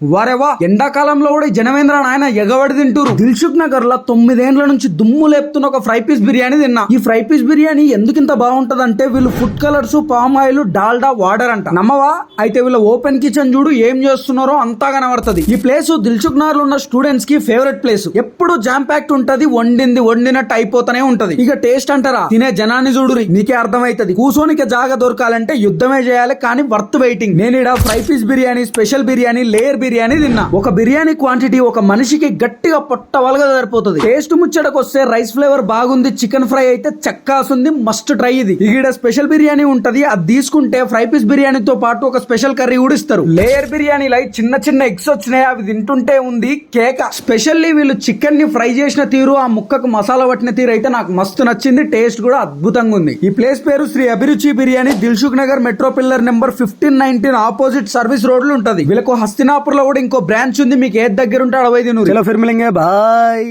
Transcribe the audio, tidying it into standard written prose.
వారేవా ఎండాకాలంలో కూడా ఈ జనమేంద్ర నాయన ఎగబడి తింటూరు. దిల్సుఖ్ నగర్ లో 9 ఏండ్ల నుంచి దుమ్ము లేపుతున్న ఒక ఫ్రై పీస్ బిర్యానీ తిన్నా. ఈ ఫ్రై పీస్ బిర్యానీ ఎందుకింత బాగుంటదంటే వీళ్ళు food colours, palm oil, Dalda water అంట. నమ్మవా? అయితే వీళ్ళ ఓపెన్ కిచెన్ చూడు ఏం చేస్తున్నారో అంతా కనబడుతుంది. ఈ ప్లేస్ దిల్సుఖ్ నగర్ లో ఉన్న స్టూడెంట్స్ కి ఫేవరెట్ ప్లేస్. ఎప్పుడు జామ్ ప్యాక్ట్ ఉంటది, వండినట్టు అయిపోతూనే ఉంటది. ఇక టేస్ట్ అంటారా, తినే జనాన్ని చూడురి నీకే అర్థమైతది. కూసోనిక జాగా దొరకాలంటే యుద్ధమే చేయాలి, కానీ వర్త్ వెయిటింగ్. నేను ఇక్కడ fry piece biryani, special biryani, layer biryani తిన్నా. ఒక బిర్యానీ క్వాంటిటీ ఒక మనిషికి గట్టిగా పొట్టవలగా సరిపోతుంది. టేస్ట్ ముచ్చటకు వస్తే రైస్ ఫ్లేవర్ బాగుంది, చికెన్ ఫ్రై అయితే చక్కాసుంది, మస్ట్ ట్రై ఇది. ఇక్కడ స్పెషల్ బిర్యానీ ఉంటది, అది తీసుకుంటే ఫ్రై పీస్ బిర్యానీతో పాటు ఒక స్పెషల్ కర్రీ కూడా ఇస్తారు. లేయర్ బిర్యానీలో చిన్న ఎగ్స్ వచ్చినాయి, అవి తింటుంటే ఉంది కేక. స్పెషల్లీ వీళ్ళు చికెన్ ని ఫ్రై చేసిన తీరు, ఆ ముక్కకు మసాలా పట్టిన తీరు అయితే నాకు మస్తు నచ్చింది. టేస్ట్ కూడా అద్భుతంగా ఉంది. ఈ ప్లేస్ పేరు శ్రీ అభిరుచి biryani, Dilsukh Nagar metro pillar number 1519 opposite service road లో ఉంటది. వీళ్ళకు హస్తినాపూర్ లో కూడా ఇంకో బ్రాంచ్ ఉంది. మీకు ఏది దగ్గర ఉంటే అడవై తిను. చలో ఫిర్ మిలేంగే, బాయ్.